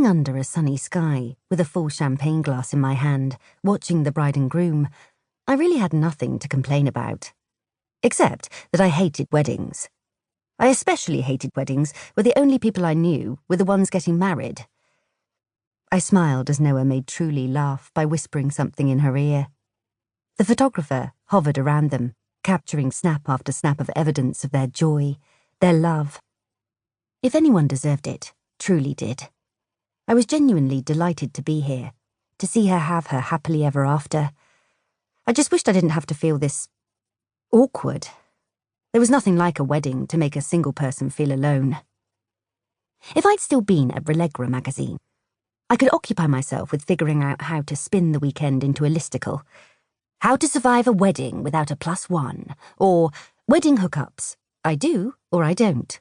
Sitting under a sunny sky, with a full champagne glass in my hand, watching the bride and groom, I really had nothing to complain about. Except that I hated weddings. I especially hated weddings where the only people I knew were the ones getting married. I smiled as Noah made Truly laugh by whispering something in her ear. The photographer hovered around them, capturing snap after snap of evidence of their joy, their love. If anyone deserved it, Truly did. I was genuinely delighted to be here, to see her have her happily ever after. I just wished I didn't have to feel this awkward. There was nothing like a wedding to make a single person feel alone. If I'd still been at Relegra magazine, I could occupy myself with figuring out how to spin the weekend into a listicle. How to survive a wedding without a +1, or wedding hookups. I do or I don't.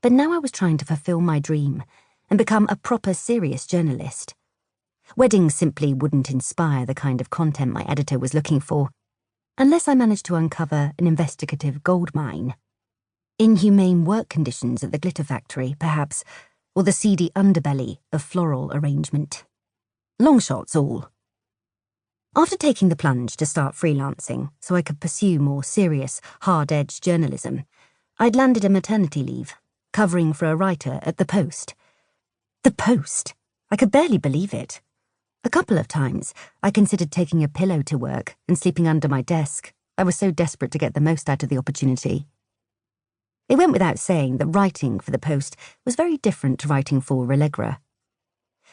But now I was trying to fulfill my dream and become a proper serious journalist. Weddings simply wouldn't inspire the kind of content my editor was looking for, unless I managed to uncover an investigative goldmine. Inhumane work conditions at the glitter factory, perhaps, or the seedy underbelly of floral arrangement. Long shots all. After taking the plunge to start freelancing so I could pursue more serious, hard-edged journalism, I'd landed a maternity leave, covering for a writer at The Post. The Post! I could barely believe it. A couple of times, I considered taking a pillow to work and sleeping under my desk. I was so desperate to get the most out of the opportunity. It went without saying that writing for The Post was very different to writing for Relegra.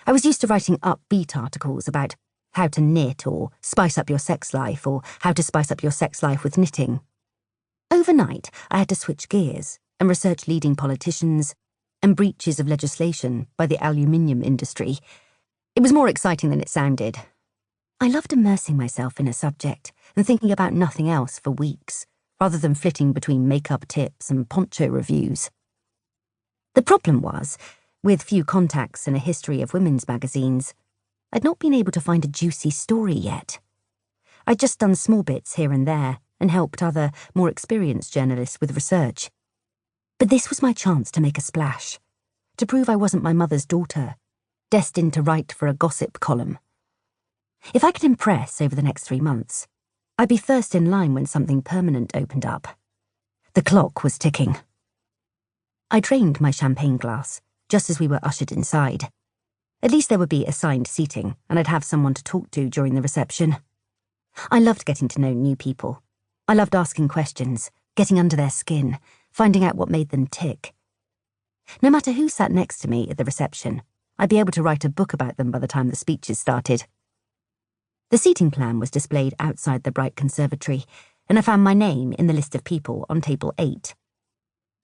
I was used to writing upbeat articles about how to knit or spice up your sex life or how to spice up your sex life with knitting. Overnight, I had to switch gears and research leading politicians and breaches of legislation by the aluminium industry. It was more exciting than it sounded. I loved immersing myself in a subject and thinking about nothing else for weeks, rather than flitting between makeup tips and poncho reviews. The problem was, with few contacts and a history of women's magazines, I'd not been able to find a juicy story yet. I'd just done small bits here and there and helped other, more experienced journalists with research. But this was my chance to make a splash, to prove I wasn't my mother's daughter, destined to write for a gossip column. If I could impress over the next 3 months, I'd be first in line when something permanent opened up. The clock was ticking. I drained my champagne glass, just as we were ushered inside. At least there would be assigned seating, and I'd have someone to talk to during the reception. I loved getting to know new people. I loved asking questions, getting under their skin, finding out what made them tick. No matter who sat next to me at the reception, I'd be able to write a book about them by the time the speeches started. The seating plan was displayed outside the bright conservatory, and I found my name in the list of people on table 8.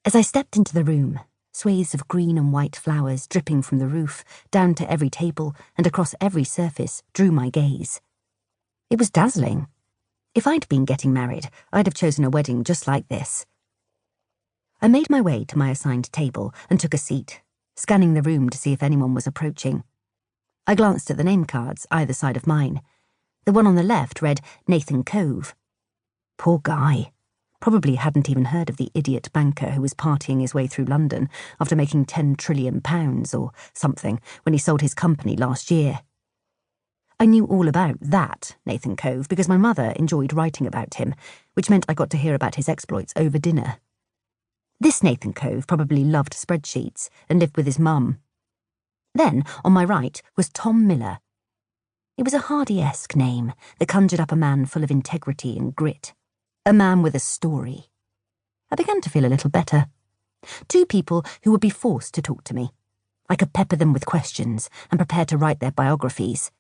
As I stepped into the room, swathes of green and white flowers dripping from the roof down to every table and across every surface drew my gaze. It was dazzling. If I'd been getting married, I'd have chosen a wedding just like this. I made my way to my assigned table and took a seat, scanning the room to see if anyone was approaching. I glanced at the name cards either side of mine. The one on the left read Nathan Cove. Poor guy. Probably hadn't even heard of the idiot banker who was partying his way through London after making £10 trillion or something when he sold his company last year. I knew all about that Nathan Cove because my mother enjoyed writing about him, which meant I got to hear about his exploits over dinner. This Nathan Cove probably loved spreadsheets and lived with his mum. Then, on my right, was Tom Miller. It was a Hardy-esque name that conjured up a man full of integrity and grit. A man with a story. I began to feel a little better. 2 people who would be forced to talk to me. I could pepper them with questions and prepare to write their biographies.